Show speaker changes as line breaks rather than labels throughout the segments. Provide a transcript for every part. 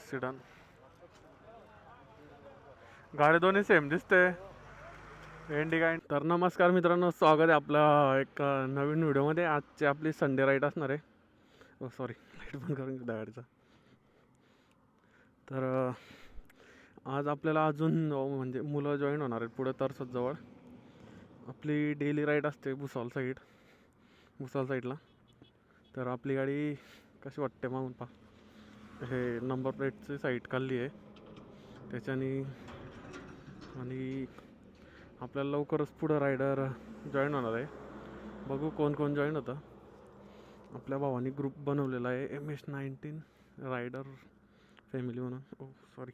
Sedan. गाडी दोन्ही same दिसते. इंडिका. तर नमस्कार मित्रांनो, स्वागत आहे आपलं एक नवीन व्हिडिओमध्ये. आजची आपली संडे राईड असणार आहे. सॉरी, लाईट बंद करून घेतला गाडीचा. तर आज आपल्याला अजून म्हणजे मुलं जॉईन होणार आहेत पुढे तरसत जवळ. आपली डेली राईड असते भुसावळ साईडला. तर आपली गाडी कशी वाटते मागून पहा. हे नंबर प्लेटची साईट काढली आहे त्याच्यानी. आणि आपल्याला लवकरच पुढं रायडर जॉईन होणार आहे. बघू कोण कोण जॉईन होतं. आपल्या भावानी ग्रुप बनवलेला आहे MS-19 रायडर फॅमिली म्हणून. सॉरी,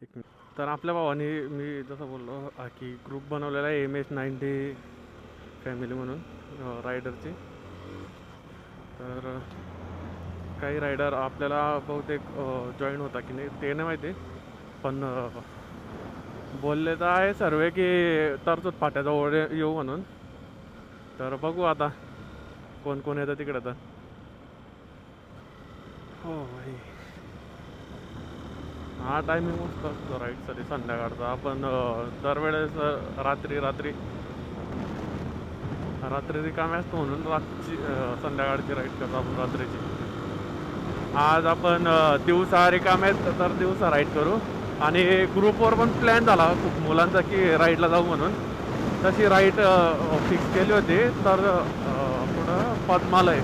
एक मिनिट. तर आपल्या भावानी, मी जसं बोललो की ग्रुप बनवलेला आहे MS-90 फॅमिली म्हणून रायडरची. तर काही रायडर आपल्याला बहुतेक जॉईन होता की नाही ते नाही माहिती, पण बोलले तर आहे सर्व की तरतूद फाट्याजवळ येऊ म्हणून. तर बघू आता कोण कोण येतं तिकडे. तर हो भाई, हा टायमिंग मस्त असतो राईडसाठी संध्याकाळचा. आपण दरवेळेस रात्री रिकामे असतो म्हणून रातची संध्याकाळची राईड करतो आपण रात्रीची. आज आपण दिवसा रिकामे तर दिवसा राईड करू. आणि ग्रुपवर पण प्लॅन झाला खूप मुलांचा की राईडला जाऊ म्हणून. तशी राईड फिक्स केली होती. तर पुढं पद्मालय.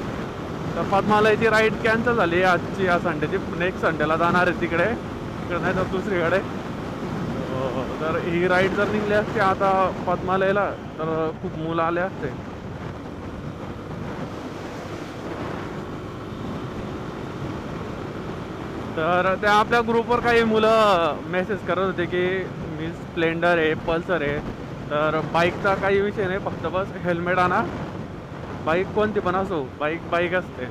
तर पद्मालयची राईड कॅन्सल झाली आजची, या संडेची. नेक्स्ट संडेला जाणार आहे तिकडे नाही तर दुसरीकडे. तर ही राईड जर निघली असते आता पद्मालयला तर खूप मुलं आले असते. तर त्या आपल्या ग्रुपवर काही मुलं मेसेज करत होते की मी स्प्लेंडर आहे, पल्सर आहे. तर बाईकचा काही विषय नाही, फक्त बस हेल्मेट आणा. बाईक कोणती पण असो, बाईक असते.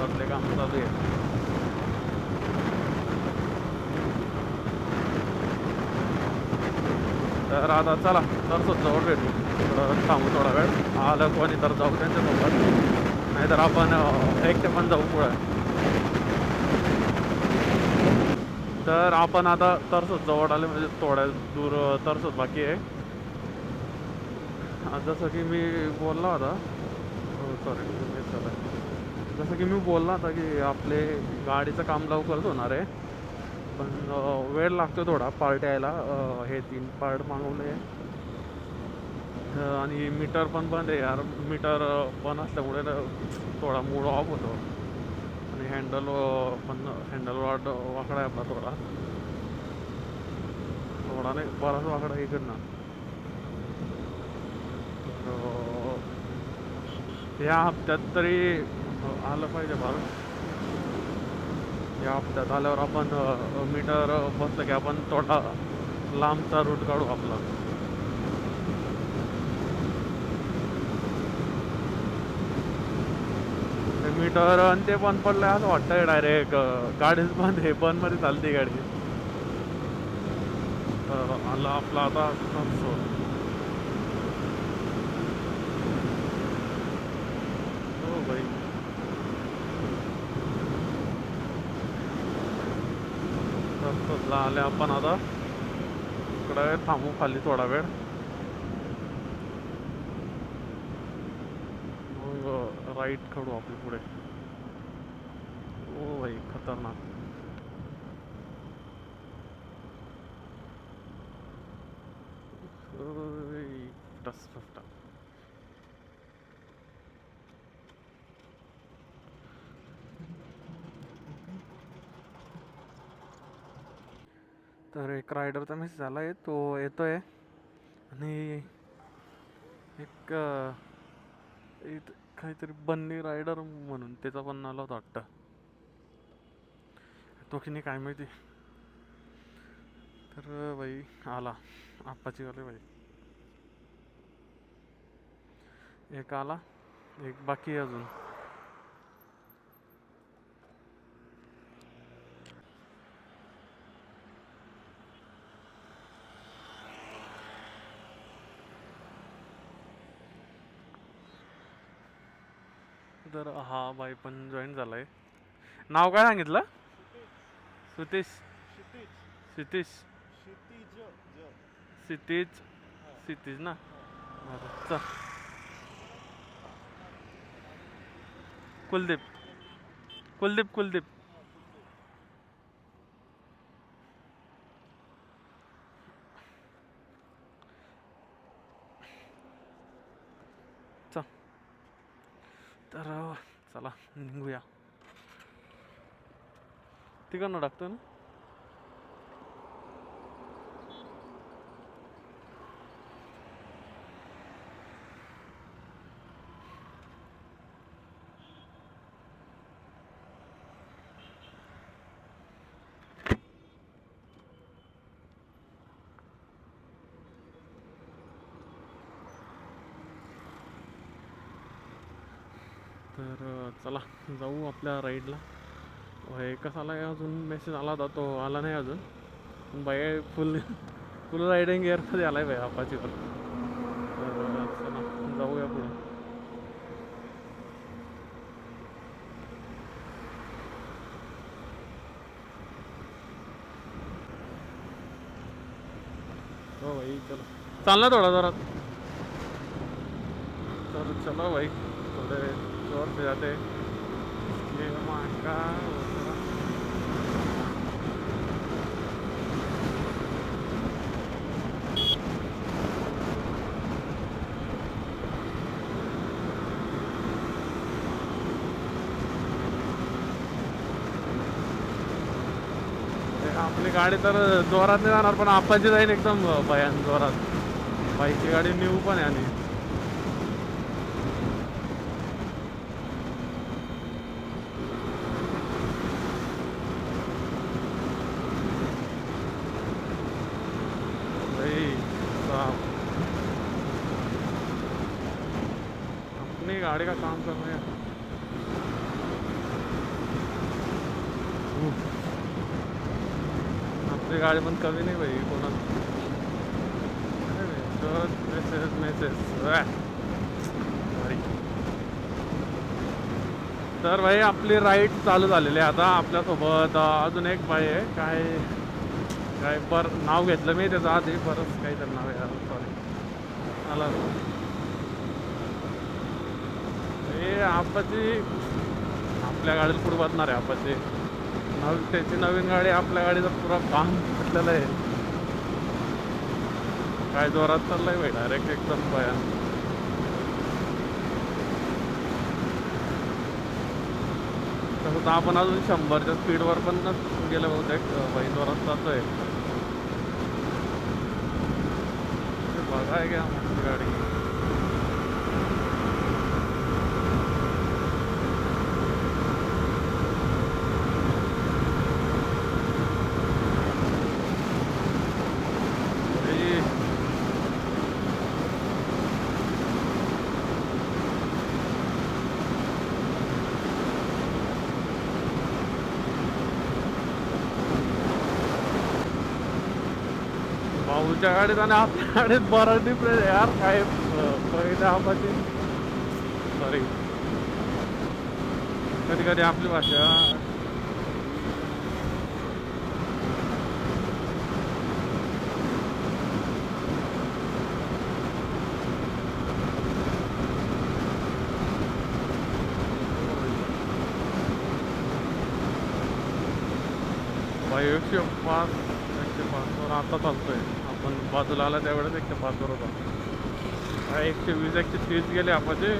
आपले काम चालू आहे. तर आता चला तरसोच जवळ भेटू. थांबू थोडा वेळ. आलं कोणी तर जाऊ त्यांच्यासोबत, नाहीतर आपण एकटे पण जाऊ पुढे. तर आपण आता तरसोच जवळ आले, म्हणजे थोड्या दूर तरसोच बाकी आहे. जसं की मी बोलला होता, जसं की मी बोलला होता की आपले गाडीचं काम लवकरच होणार आहे. पण वेळ लागतो थोडा पार्ट यायला. हे 3 पार्ट मागवले. आणि मीटर पण बंद आहे यार. मीटर बंद असल्यामुळे थोडा मूड ऑफ होतो. आणि हँडल वाकडा आहे आपला थोडा नाही, बराच वाकडा इकडनं. या हप्त्यात तरी आलं पाहिजे भारत. या हप्त्यात आल्यावर आपण मीटर बसलं की आपण थोडा लांबचा रूट काढू आपला. मीटर आणि ते बंद पडलं असं वाटतंय डायरेक्ट गाडीच बंद आहे. बंद मध्ये चालते गाडी. तर आला आपला आता हो भाई. तरसोतला आले आपण आता. इकडे थांबू खाली थोडा वेळ. मग राईट काढू आपली पुढे. ओ भाई खतरनाक. टस. तर एक रायडरचा मेसेज आला आहे, तो येतोय. आणि एक काहीतरी बन्नी रायडर म्हणून त्याचा पण आला होता वाटतं. तो की नाही काय माहिती. तर भाई आला आप्पाची वाले भाई. एक आला, एक बाकी अजून. तर हा भाई पण जॉईन झाला आहे. नाव काय सांगितलं? सुतीश. क्षितिज. क्षितिज. क्षितिज ना. चल. कुलदीप. कुलदीप. कुलदीप. चल. तर चला निघूया. तिकडनं टाकतो ना. तर चला जाऊ आपल्या राईडला. हे कसाला अजून मेसेज आला होता, तो आला नाही अजून. पण बाई फुल फुल रायडिंग गिअरमध्ये आला आहे बाई अपाचीवर. तर चला जाऊया पुढे. हो भाई चलो. चालना थोडा जोरात. तर चलो भाई थोड़े जोर से जाते. ये माका आपली गाडी तर जोरात नाही जाणार, पण आपाची जाईल एकदम भयान जोरात. बाईकची गाडी न्यू पण आहे आणि अपनी गाड़ी का काम कर रहे हैं. आपली गाडी पण कमी नाही भाई कोणा. Message message. तर भाई आपली राईड चालू झालेली आहे आता. आपल्यासोबत अजून एक बाई आहे. काय काय नाव घेतलं मी त्याचं आधी. बरंच काहीतरी नाव आहे. सॉरी. आला हे आपाची आपल्या गाडीला पुढे बसणार आहे. आपाची त्याची नवीन गाडी आपल्या गाडीचं पुरा काम म्हटलेलं आहे. काय जोरात चाललंय भाई डायरेक्ट एकदम भयान. तसं तर आपण अजून 100च्या स्पीडवर पण गेलं बहुतेक. भाई जोरात चालतोय. बघाय घ्या माझी गाडी. भाऊच्या गाडीत आणि आपल्या गाडीत बरं डिफरन्स यार. काय पहिले आपाची सॉरी कधी कधी आपली भाषा भाई 105 105वर आता चालतोय. आपण बाजूला आला त्यावेळेस 105वर होता. 120 130 गेले आपाचे.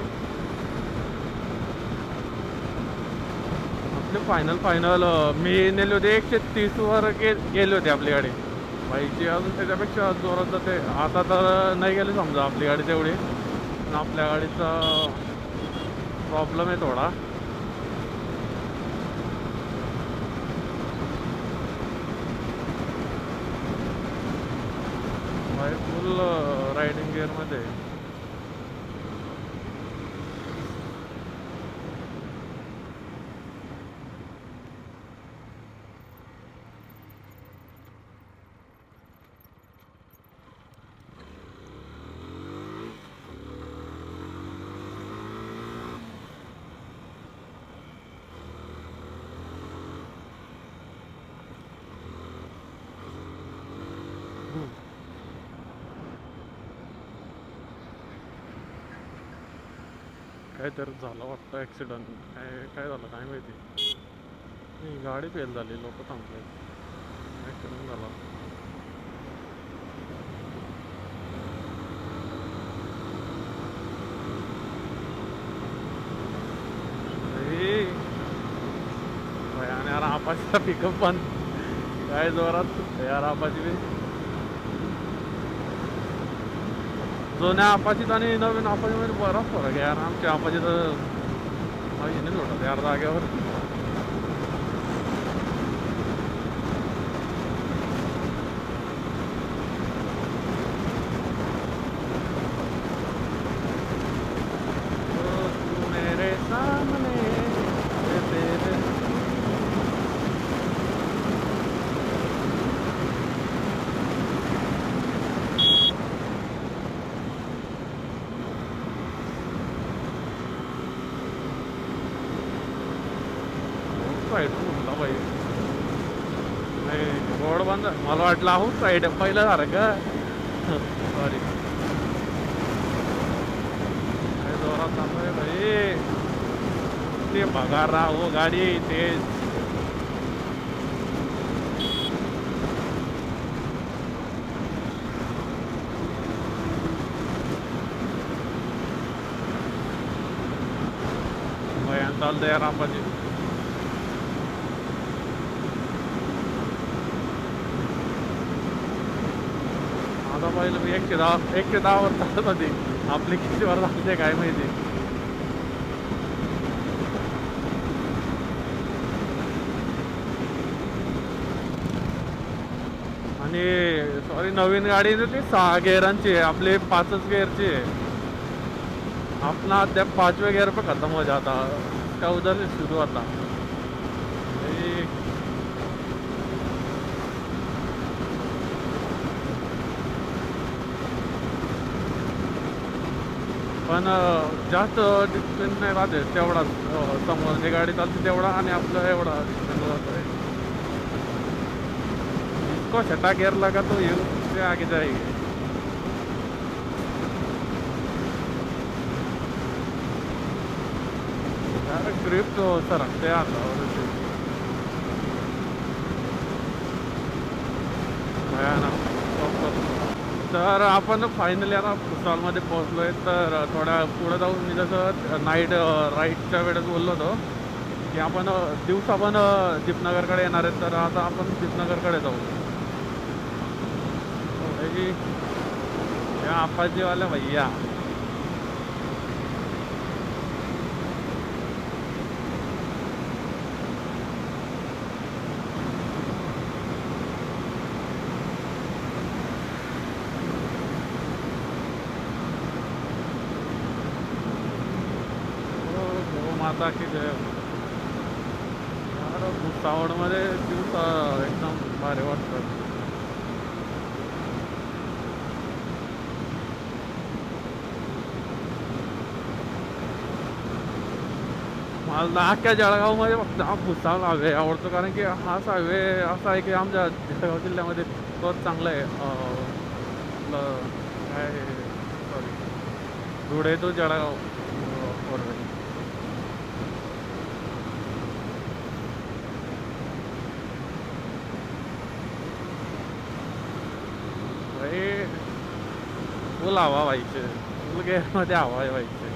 आपले फायनल मी नेले होते 130वर गेले होते आपली गाडी. बाईकची अजून त्याच्यापेक्षा जोरात जाते. आता तर नाही गेले समजा आपली गाडी तेवढी. पण आपल्या गाडीचा प्रॉब्लेम आहे थोडा. फुल रायडिंग गिअरमध्ये. काहीतरी झालं वाटतं ॲक्सिडेंट. काय काय झालं काय माहिती. नाही, गाडी फेल झाली, लोक थांबले, ॲक्सिडेंट झाला. अरे यार आपाशीचा पिकअप पण काय जोरात यार. आपाची बी जुन्या आपाचीत आणि नवीन आपाचीमध्ये बराच फरक आहे यार. आमच्या आपाची तर माझी नाही जोडत यार जाग्यावर. तू मेरे सामने तेरे साईड म्हणला पाहिजे. नाही रोड बंद. मला वाटलं आहो साईड पहिलं झालं का. सॉरी. काय जोरात चालू भाई. ते बघा राहो गाडी तेज. भयान चालतं यार आपाची. आता पाहिलं मी 110 वर चालत होती. आपली कितीवर चालते काय माहिती. आणि सॉरी नवीन गाडी ना ती 6 गेअरांची आहे, आपली 5च गेअरची आहे. अपना अद्याप 5वें गेअर पे खत्म हो जाता. का उधर से शुरू होता. पण जास्त डिस्टन्स नाही राहते तेवढा. समोर जी गाडी चालते तेवढा आणि आपलं एवढा डिस्टन्स राहत आहे. इसको छठा गियर लगा तो ये उससे आगे जाएगी. यार ग्रिप तो सरकते आता. भयानक. तर आपण फायनली आता भुसावळमध्ये पोहोचलो आहे. तर थोड्या पुढं जाऊन मी जसं नाईट राईडच्या वेळेस बोललो होतो की आपण दिवसा पण दीपनगरकडे येणार आहेत. तर आता आपण दीपनगरकडे जाऊ. या आपाजीवाल्या भैया. माता की जय. यार भुसावळमध्ये दिवसा एकदम भारी वाटतं. मला अख्ख्या जळगावमध्ये फक्त हा भुसावळ हायवे आवडतो. कारण की हाच हायवे असा आहे की आमच्या जळगाव जिल्ह्यामध्ये तोच चांगला आहे. आपलं काय सॉरी धुळे तो जळगाव बरोबर. भाई फुल हवा व्हायचे. फुल गेअरमध्ये हवा व्हायचे.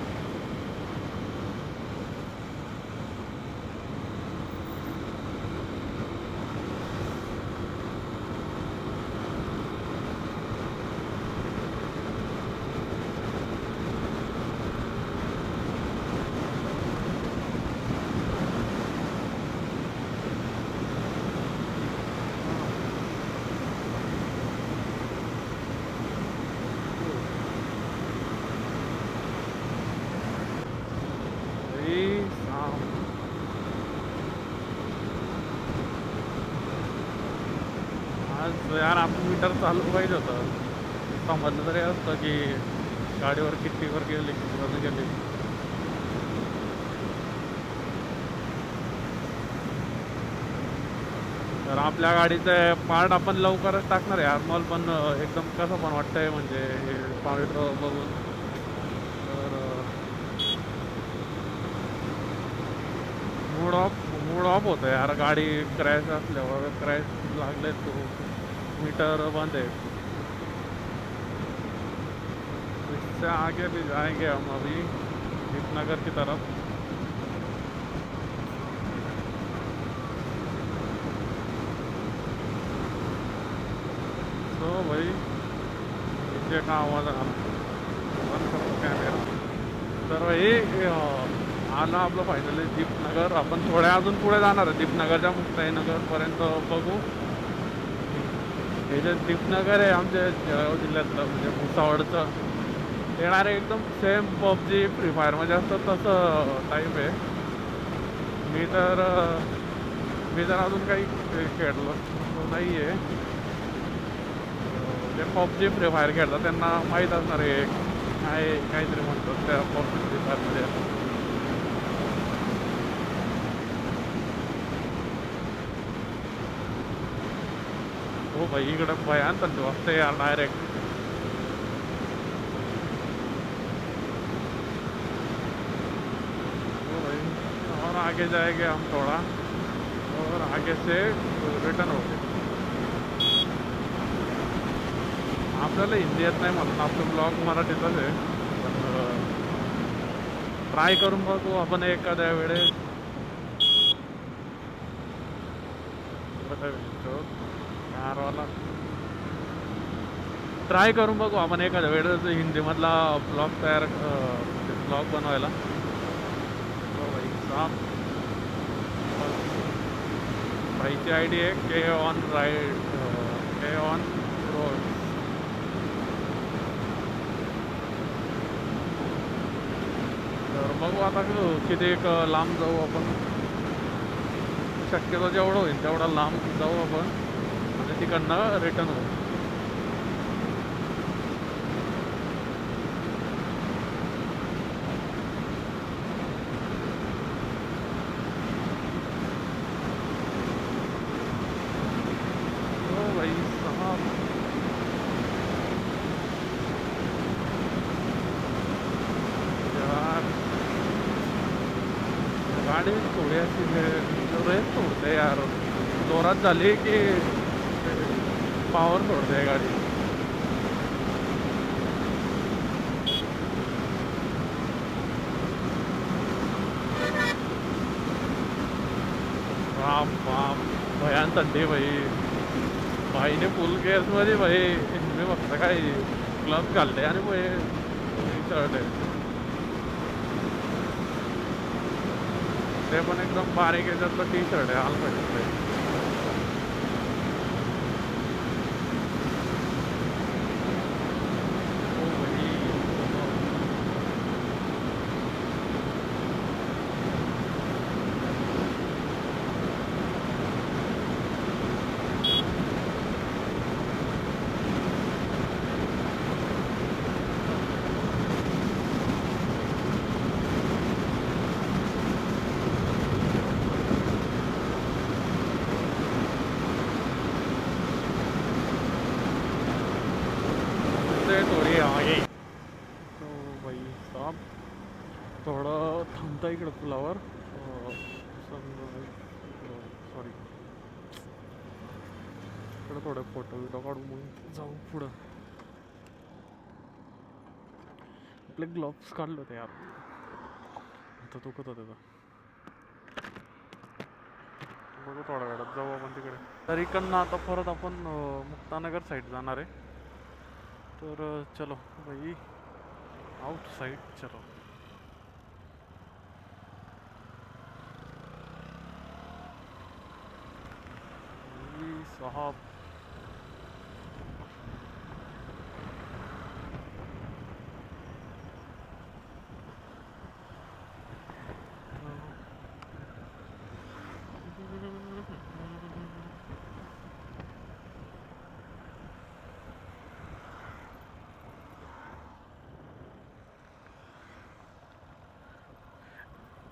आज यार आपण मीटर चालू पाहिजे होतं. समजलं तरी असतं की गाडीवर कितीवर गेली कितीवर गेली. तर आपल्या गाडीचे पार्ट आपण लवकरच टाकणार आहे. आर्मॉल पण एकदम कसं पण वाटतंय म्हणजे हे पार्ट बघून. तर मूड ऑफ होतं यार, गाडी क्रॅश असल्यावर. क्रॅश लागले तो मीटर बंद है। इससे आगे भी जाएंगे हम अभी दीपनगर की तरफ। तो भाई नीचे का आवाज आला, बंद करतो कॅमेरा। तर भाई आलं आपलं फायनली दीपनगर। आपण थोड्या अजून पुढे जाणार आहे दीपनगरच्या मुक्ताईनगरपर्यंत बघू। हे जे दीपनगर आहे आमच्या जळगाव जिल्ह्यातलं, म्हणजे भुसावळचं, येणारे एकदम सेम पबजी फ्री फायरमध्ये असतं तसं टाईप आहे। मी तर मी तर अजून काही खेळलो नाही आहे। जे पबजी फ्री फायर खेळतात त्यांना माहीत असणार आहे काय काहीतरी म्हणतात त्या पबजी फ्री फायरमध्ये। हो भाई इकडं भयान थंडी वाजते यार डायरेक्ट। तो भाई और आगे जाएंगे हम थोड़ा, और आगे से रिटर्न हो गए। आपल्याला हिंदी येत नाही म्हणून आपलं ब्लॉग मराठीतच आहे, पण ट्राय करून बघू आपण एखाद्या वेळेस। कारवाला ट्राय करून बघू आपण एखाद्या वेळेस हिंदीमधला ब्लॉग बनवायला। तो भाई साहब भाईची आय डी आहे K on ride, K on road. तर बघू आता किती लांब जाऊ आपण, शक्यतो जेवढं होईल तेवढा लांब जाऊ आपण आणि तिकडनं रिटर्न होऊ। तो भाई साहब यार गाडी थोडी अशी रेस सोडते यार, जोरात झाली की पॉवर सोडते गाडी। बाप बाप भयान थंडी भाई। भाईने फुल मध्ये भाई मी फक्त काय ग्लव्स घालते आणि भाई शर्ट आहे ते पण एकदम बारीक याच्यातलं टी शर्ट आहे अल्फा। थोडी आगे तो भाई साहब थोडं थांबता इकडं पुलावर। सॉरी इकडं थोडे फोटो बिटो काढून मग जाऊ पुढं। आपले ग्लोव्स काढले होते यार, आता दुखत होते तर बघू थोड्या वेळात जाऊ आपण तिकडे। तर इकडनं आता परत आपण मुक्तानगर साईड जाणार आहे। तर चलो भाई आउट साइड चलो। साहब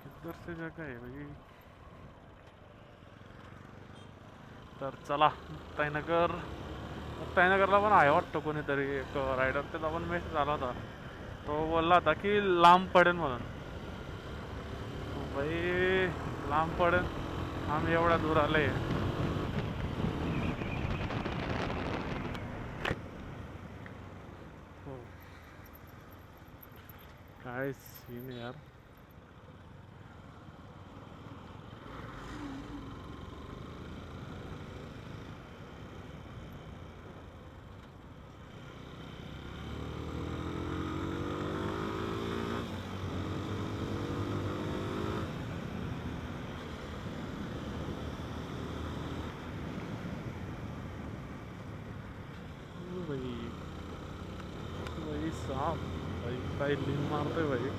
किधर से जगह है भाई। तर चला मुक्ताईनगरला पण आहे वाटतं कोणीतरी एक रायडर, त्याचा पण मेसेज आला होता। तो बोलला होता की लांब पडेल म्हणून, भाई लांब पड, आम्ही एवढ्या दूर आले. हो, काय सीन यार. भाई भाई साहब, भाई काय लिन मारतोय भाई.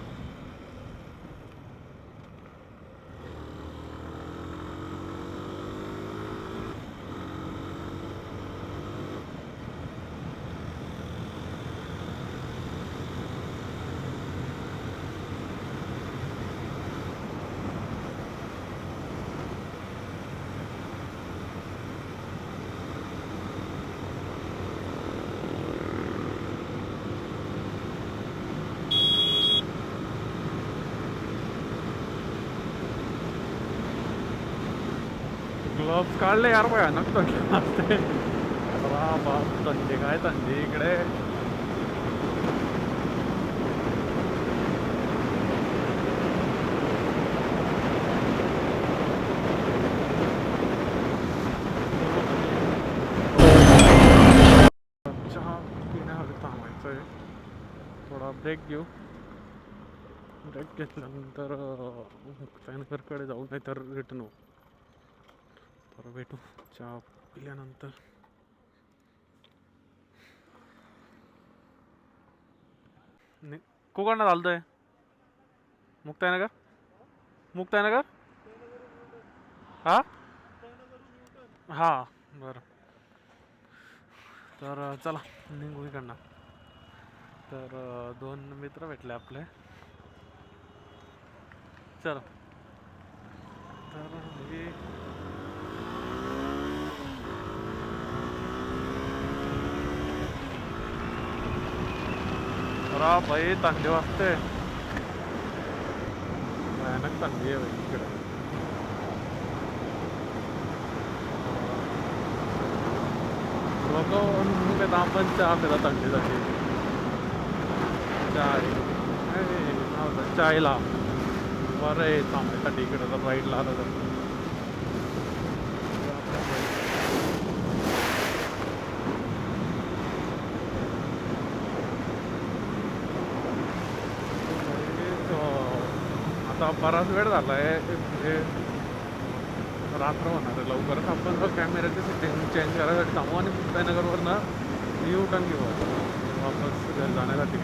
ग्लोव्स काढले यार, भयानक थंडी वाजते. बाप, थंडी काय थंडी इकडे. चहा पिण्यासाठी थांबायचं आहे, थोडा ब्रेक घेऊ. ब्रेक घेतल्यानंतर मुक्ताईनगरकडे जाऊ, नाही तर रिटर्न होऊ. तर भेटू चहा पिल्यानंतर. कोकणात चालतोय. मुक्ताईनगर, मुक्ताईनगर. हा हा, बरं. तर चला निघू इकडनं. तर दोन मित्र भेटले आपले. चला. तर हे भाई थंडी वाजते, भयानक थंडी आहे भाई इकडे. लोक मुख्यतः आपण चहा पिता थंडीसाठी. चायला बरं आहे थांबायसाठी इकडे, तर राईडला आलं तर. आता बराच वेळ झाला आहे, म्हणजे रात्र होणार आहे लवकरच. आपण कॅमेऱ्याची सेटिंग चेंज करायसाठी थांबू आणि मुक्ताईनगरवरनं यू टर्न घेऊ वापस घरी जाण्यासाठी.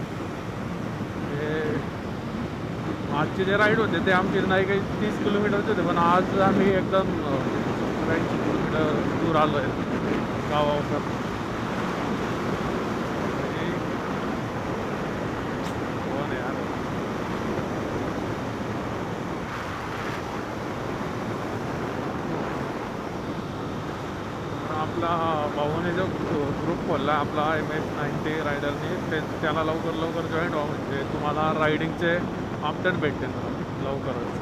हे आजचे जे राईड होते ते आमचे नाही काही 30 किलोमीटरचे होते, पण आज आम्ही एकदम 80 किलोमीटर दूर आलो आहे गावावर. आपला भाऊने जो ग्रुप खोलला आपला MS90 रायडरने, ते त्याला लवकर जॉईन व्हा, म्हणजे तुम्हाला रायडिंगचे अपडेट भेटतील लवकरच.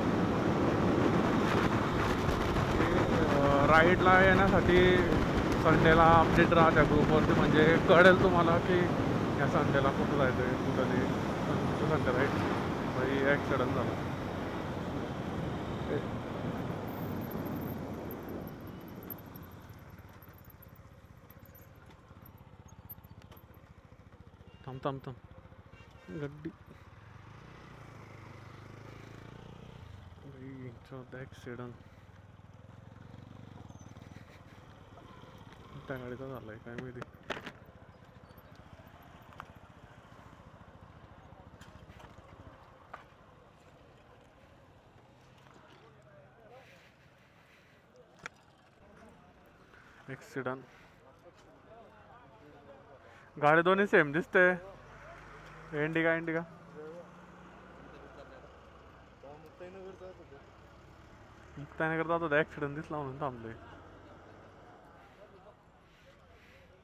राईडला येण्यासाठी संडेला अपडेट राहत्या ग्रुपवरती, म्हणजे कळेल तुम्हाला की या संडेला कुठं जायचं आहे, कुठं नाही. संडे राईड भाई ॲक्सिडंट झाला. थांब गड्डी भाई, ॲक्सिडंट त्या गाडीचा झाला आहे काय माहिती. ॲक्सिडंट, गाडी दोन्ही सेम दिसते. इंडिका मुक्ताईनगर जात होता, ॲक्सिडंट दिसला म्हणून थांबलोय.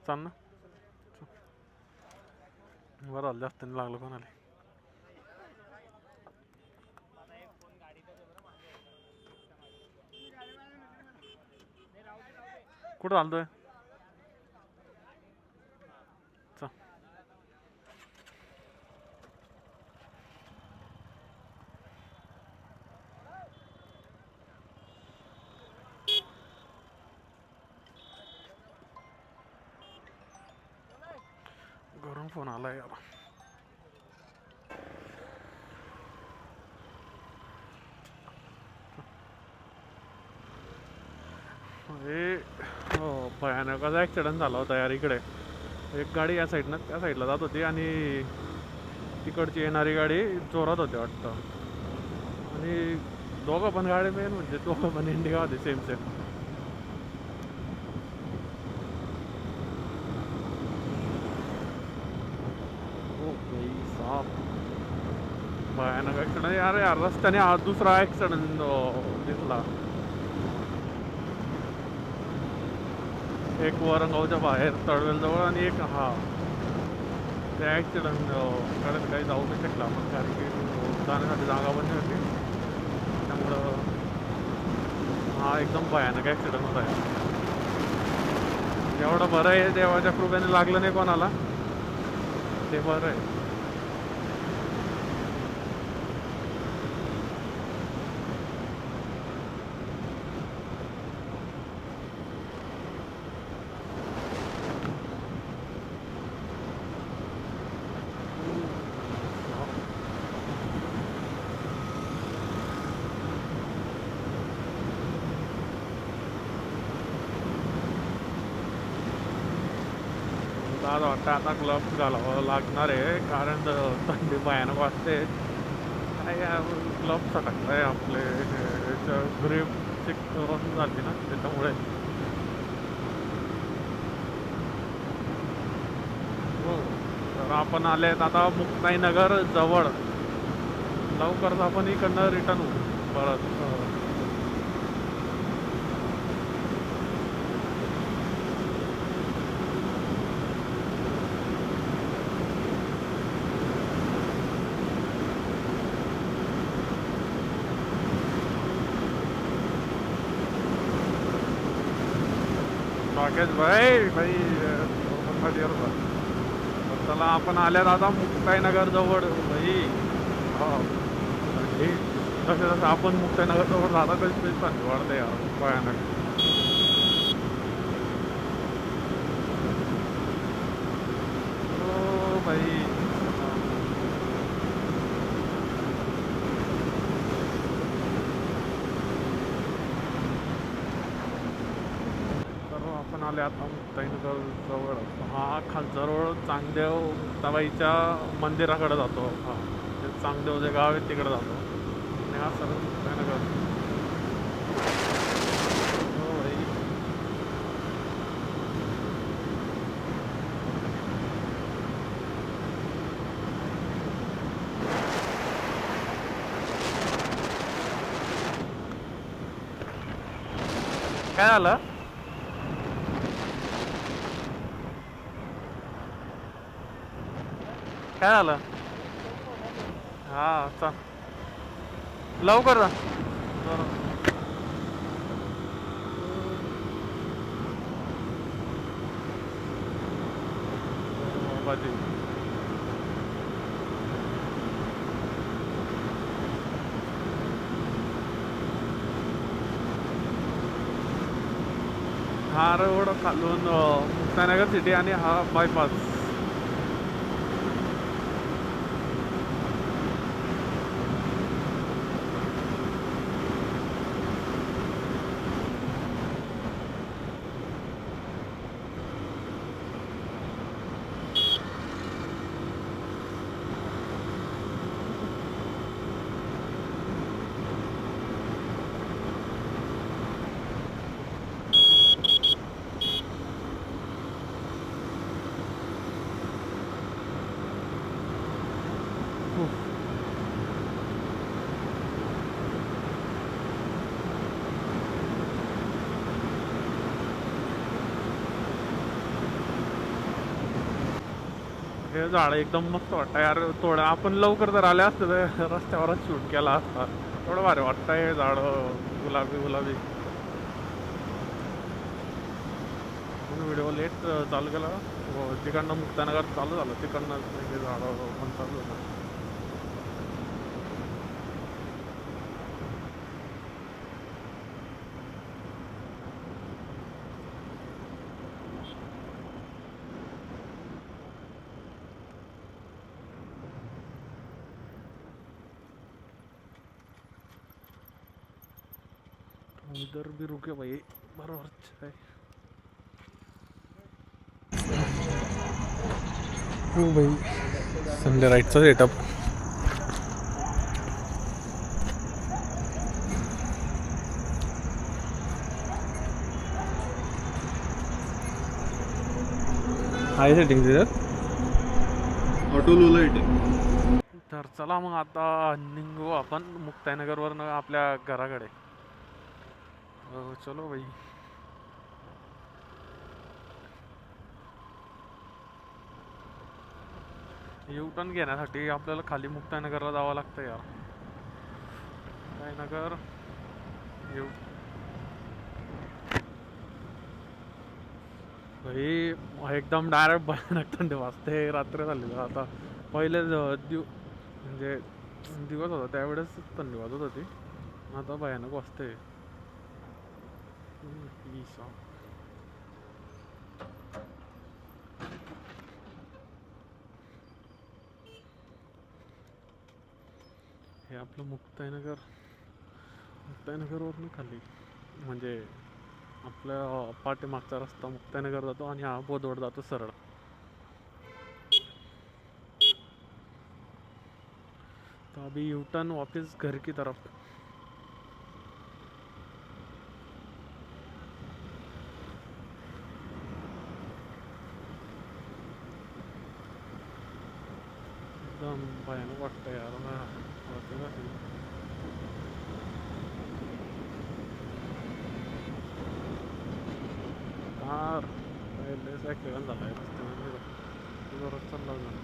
चाल ना, बरं झालं जास्त नाही लागलं कोणाला. कुठं चालतोय? चा घरून फोन आलाय याला. हे भयानकच ॲक्सिडेंट झाला होता यार इकडे. एक गाडी या साईडनं त्या साईडला जात होती आणि तिकडची येणारी गाडी जोरात होती वाटतं. आणि दोघं पण गाडी मेन म्हणजे दोघं पण इंडिका होते सेम सेम. भयानक ॲक्सिडेंट यार. यार रस्त्याने हा दुसरा ॲक्सिडेंट दिसला. एक वरंगावच्या बाहेर तळवेलजवळ आणि एक हा ते ॲक्सिडेंट कडे काही जाऊ नाही शकला आपण कारण की जाण्यासाठी जागा पण नाही होती. त्यामुळं हा एकदम भयानक ॲक्सिडेंट होता आहे. एवढं बरं आहे देवाच्या कृपेने लागलं नाही कोणाला, ते बरं आहे. आज वाटतं आता ग्लव्स घालावं लागणार आहे कारण थंडी भयानक वाजते. काय ग्लव्स टाकताय आपले ग्रीप चिक झाली ना त्याच्यामुळे. हो तर आपण आलेत आता मुक्ताईनगर जवळ. लवकरच आपण इकडनं रिटर्न होऊ परत. राकेश भाई भाई चला आपण आल्यात आता मुक्ताईनगर जवळ भाई. हो जसं जसं आपण मुक्ताईनगर जवळ राहता कधी तरी थंडी वाढते यार भयानक. हो भाई आपण आले आता मुक्ताईनगर जवळ. हा खालचा रोड चांगदेव मुक्ताबाईच्या मंदिराकडे जातो. हा ते चांगदेव जे गाव आहे तिकडे जातो आणि हा सर्व मुक्ताईनगर. हो भाई काय झालं? काय झालं? हा चल लवकर जा. बाजी हा रोड खालून मुक्ताईनगर सिटी आणि हा बायपास. हे झाड एकदम मस्त वाटतं यार. थोडं आपण लवकर जर आले असते तर रस्त्यावरच शूट केला असता. थोडं भारी वाटतं हे झाड गुलाबी गुलाबी. व्हिडिओ लेट चालू केला. तिकडनं मुक्तानगर चालू झालं, तिकडनं ते झाडं पण चालू झालं. इधर भी रुके भाई, बरोबर है. हो भाई, संडे राईडचा सेटअप. आहे सेटिंग तिथं
ऑटो लो लाईट आहे.
तर चला मग आता निघू आपण मुक्ताईनगरवरनं आपल्या घराकडे. चलो भाई. युटर्न घेण्यासाठी आपल्याला खाली मुक्ताईनगरला जावं लागतं यार. मुक्ताईनगर यू भाई एकदम डायरेक्ट भयानक थंडी वाजते. रात्र झाली आता. पहिले म्हणजे दिवस होता त्यावेळेस थंडी वाजत होती, आता भयानक वाजते. हे आपलं मुक्ताईनगरवरून खाली म्हणजे आपल्या पाठीमागचा रस्ता मुक्ताईनगर जातो आणि हा बोदवड जातो सरळ. तो अभी यू टर्न वापस घर की तरफ. एकदम भयानक वाटतं यार. कार पहिलेच ॲक्सिडेंट झाला आहे जोरात चालला जाणार.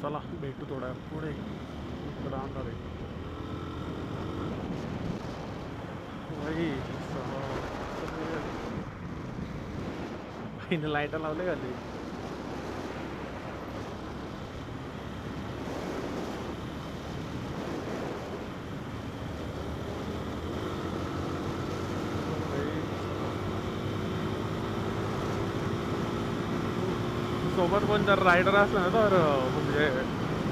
चला भेटू थोड्या पुढे, इकडं आणणार आहे भाईने लाईट लावले का ते. सोबत कोण जर रायडर असलं ना तर म्हणजे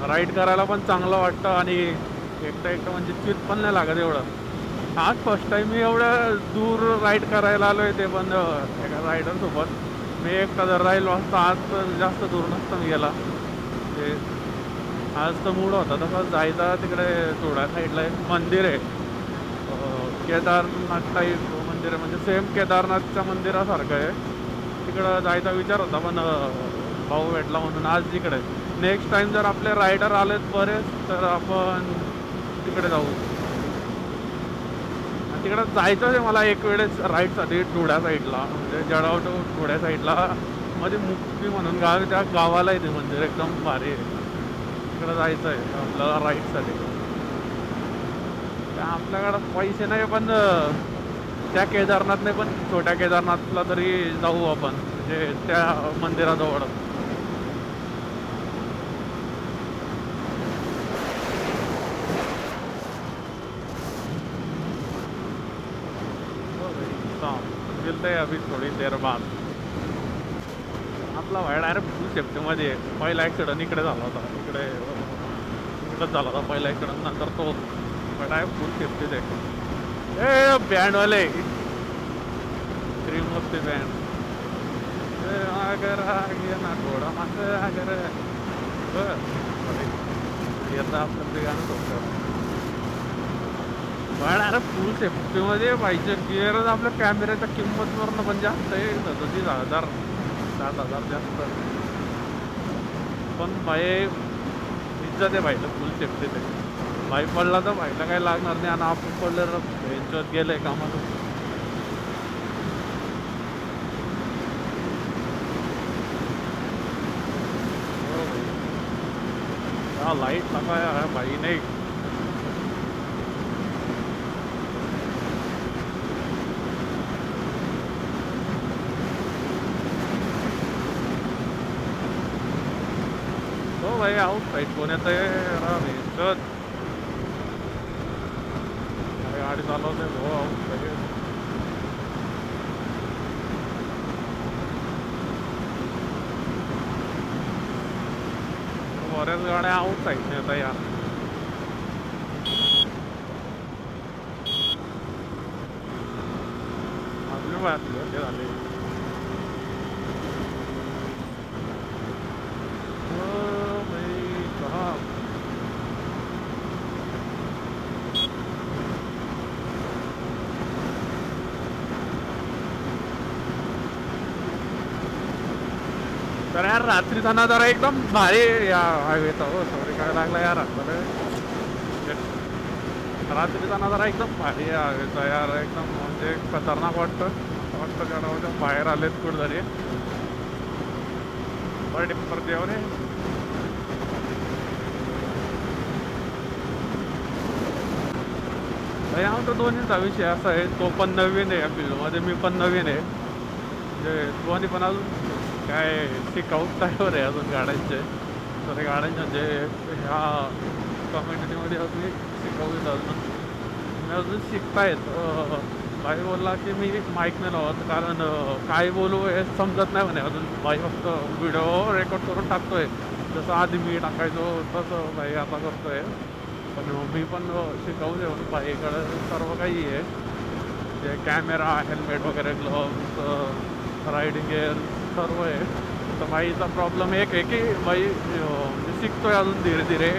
राईड करायला पण चांगलं वाटतं आणि एकटं म्हणजे चित पण नाही लागत एवढं. आज फर्स्ट टाइम मी एवढं दूर राईड करायला आलो आहे, ते पण एका रायडरसोबत. मी एकटा जर राहिलो असता आज तर जास्त दूर नसतं मी गेला. म्हणजे आज तर मूड होता तसं जायचा. तिकडे थोड्या साईडला एक मंदिर आहे, केदारनाथ टाईप मंदिर आहे, म्हणजे सेम केदारनाथच्या मंदिरासारखं आहे. तिकडं जायचा विचार होता पण भाऊ भेटला म्हणून आज तिकडे. नेक्स्ट टाइम जर आपले रायडर आलेत बरेच तर आपण तिकडे जाऊ. तिकडं जायचं आहे मला एक वेळेस राईडसाठी धुळ्या साईडला, म्हणजे जळगाव टू धुळ्या साईडला मध्ये मुक्ती म्हणून गाव, त्या गावाला येते मंदिर एकदम भारी आहे. तिकडं जायचं आहे आपल्याला राईडसाठी. आपल्याकडं पैसे नाही पण त्या केदारनाथ नाही पण छोट्या केदारनाथला तरी जाऊ आपण, म्हणजे त्या मंदिराजवळ. मिलते हैं अभी थोड़ी देर बाद. आपला भाई डायरेक्ट फुल सेफ्टीमध्ये आहे. पहिला ॲक्सिडेंट इकडे झाला होता, इकडेच झाला होता पहिला ॲक्सिडेंट. नंतर तो डायरेक्ट फुल सेफ्टीच आहे. ए बँडवाले क्रीम मस्ती बँड अगर आगे ना थोडा मागं अगर येतं आपलं गाणं सोडतं. पण अरे फुल सेफ्टीमध्ये पाहिजे. गिअरच आपल्या कॅमेऱ्याच्या किंमतवरनं पण जास्त आहे, 37,000 7,000 जास्त. पण भाई इज्जत आहे भाईला, फुल सेफ्टीत आहे. भाई पडला तर भाईला काही लागणार नाही, आणि आपण पडलं तर यांच्यात गेलंय कामाला. लाईट लगाया है भाई ने. भाई आउट साईड कोण येत आहे गाडी चालवते भाऊ आउट साईड बऱ्याच गाड्या आउट साईडने येत यार आपली बातमी झाली तर यार रात्रीचा नजारा एकदम भारी या हायवेचा हो सॉरी काय लागला यार आपल्याला रात्रीचा नजारा एकदम भारी या हायवेचा यार एकदम म्हणजे खतरनाक वाटतं गाडाच्या बाहेर आलेत कुठेतरी बरं परत येऊ रे आमचा दोन्हीचा विषय असा आहे तो पण नवीन आहे या फील्डमध्ये मी पण नवीन आहे म्हणजे दोन्ही पण अजून काय शिकाऊ ड्रायव्हर आहे अजून गाड्यांचे तर गाड्यांच्या म्हणजे ह्या कम्युनिटीमध्ये अजून शिकाऊ येत अजून मी अजून शिकतायत भाई बोलला की मी माईक नाही लावत कारण काय बोलू हे समजत नाही म्हणे अजून भाई फक्त व्हिडिओ रेकॉर्ड करून टाकतोय जसं आधी मी टाकायचो तसं भाई आता करतोय पण मी पण शिकाऊ देऊन भाईकडे सर्व काही आहे जे कॅमेरा हेल्मेट वगैरे ग्लोव्स रायडिंग गेअर सर्व आहे तर भाईचा प्रॉब्लेम एक आहे की भाई म्हणजे शिकतोय अजून धीरे धीरे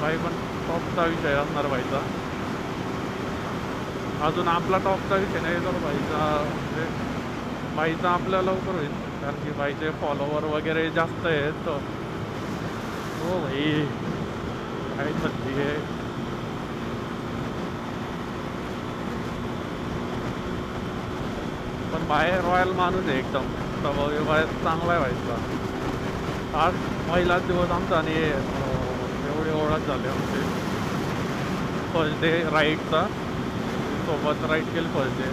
भाई पण टॉपचा विषय असणार भाईचा अजून आपला टॉपचा विषय नाही तर भाईचा आपल्याला लवकर होईल कारण की भाईचे फॉलोवर वगैरे जास्त आहेत हो भाई काय म्हणते आहे पण बाहेर रॉयल माणूस आहे एकदम स्वभाव बाहेर चांगला आहे व्हायचा आज पहिलाच दिवस आमचा आणि एवढी ओळख झाली आमची फर्स्ट डे राईडचा सोबत राईड केली फर्स्ट डे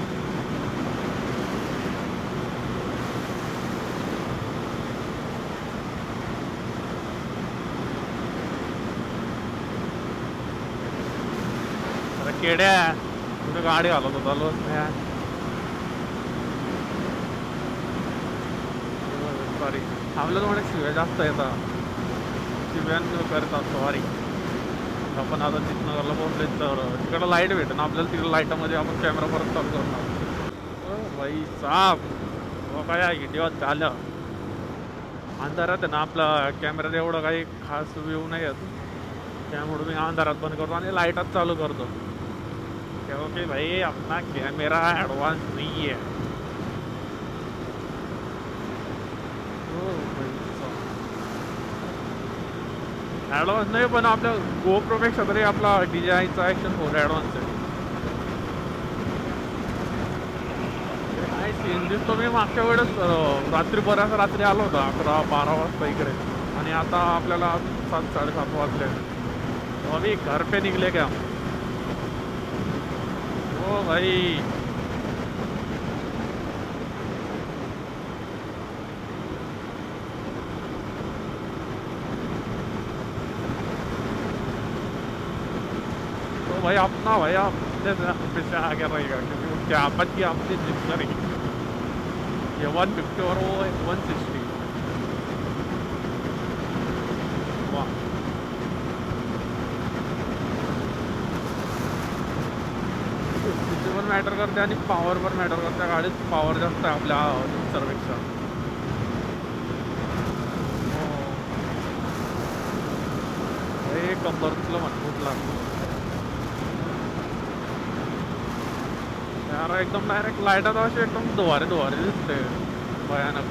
अरे केड्या कुठे गाडी घालत होता लोक सॉरी आपल्याला म्हणे शिव्या जास्त येतात शिव्यान करतात सॉरी आपण आता चितनगरला पोहोचले तर तिकडं लाईट भेटेल आपल्याला तिकडं लाईटामध्ये आपण कॅमेरा परत चालू करणार भाई साप काय दिवस झालं अंधारात आहे ना आपला कॅमेऱ्यात एवढं काही खास व्ह्यू नाही येत त्यामुळे मी अंधारात बंद करतो आणि लाईटात चालू करतो क्योंकि भाई अपना कॅमेरा ॲडव्हान्स नाही आहे ॲडव्हान्स नाही पण आपल्या गोप्रोपेक्षा तरी आपला DJIचा ॲक्शन 4 ॲडव्हान्स आहे काय सीन दिसतो मी मागच्या वेळेस रात्री आलो होता 11-12 वाजता इकडे आणि आता आपल्याला 7-7:30 वाजले तो अभी घर पे निघले क्या ओ भाई भाई अपना भाई अपने से आगे रहेगा क्योंकि उसके आपत की अपनी जिद करेगी ये 150 और वो 160 वाह पण मॅटर करते आणि पॉवर पण मॅटर करते गाडीत पॉवर जास्त आहे आपल्या सर्वेक्षा हे कंबरला मजबूत लागतो यार एकदम डायरेक्ट लाईटात अशी एकदम दुवारे दिसते भयानक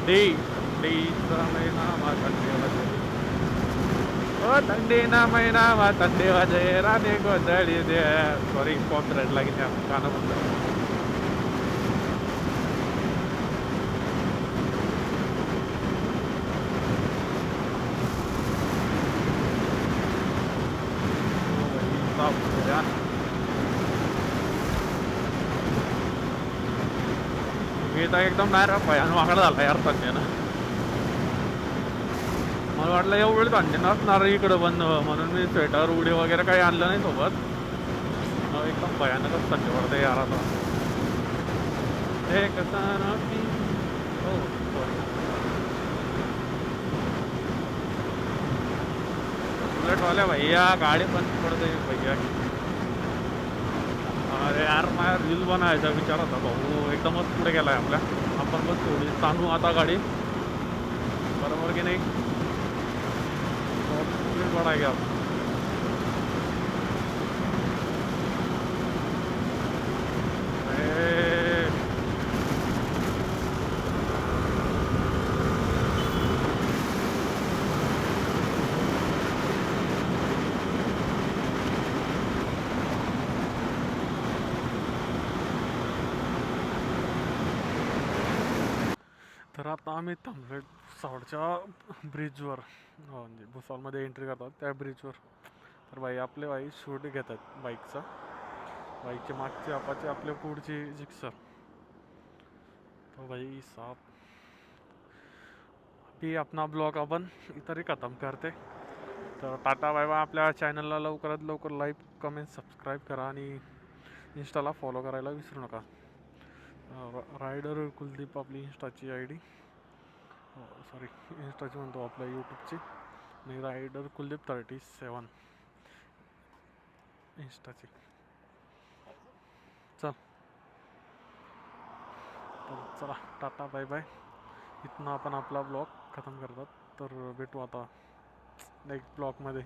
डीचा महिना मा थंडी वाजे ओ थंडीना महिना मा थंडी वाजे राणे गोंधळी दे सॉरी कॉन्ट्रॅक्ट लागेल गाणं म्हणलं एकदम डायरेक्ट भयान वाकडा झाला यार सध्या ना मला वाटलं एवढी थंडी नसणार इकडं पण म्हणून मी स्वेटर उडी वगैरे काही आणलं नाही सोबत. एकदम भयानकच थंडी पडते यार आता. हे कसं हो सॉरी बुलेटवाल्या भैया गाडी बंद पडते भैया. अरे यार माझ्या रील बनायचा विचार होता भाऊ, एकदमच पुढे गेलाय आपल्या. आपण बस थोडी ताणू आता गाडी, बरोबर की नाही. बडा गया तर आता आम्ही थांबलो भुसावळच्या ब्रिजवर. म्हणजे भुसावळमध्ये एंट्री करतात त्या ब्रिजवर. तर भाई आपले भाई शूट घेतात बाईकचा. बाईकचे मागचे आपाचे आपल्या पुढची जिक्सर. तो भाई साहब अभी अपना ब्लॉग आपण इतरही ख़त्म करते. तर टाटा बाय बाय. आपल्या चॅनलला लवकरात लवकर लाईक कमेंट सबस्क्राईब करा आणि इंस्टाला फॉलो करायला विसरू नका. रायडर कुलदीप आपली इंस्टाची ID. सॉरी इंस्टाची म्हणतो आपल्या यूट्यूबची. आणि रायडर कुलदीप 37 इंस्टाची. चल तर चला टाटा बाय बाय. इथनं आपण आपला ब्लॉग खतम करतात. तर भेटू आता नेक्स्ट ब्लॉगमध्ये.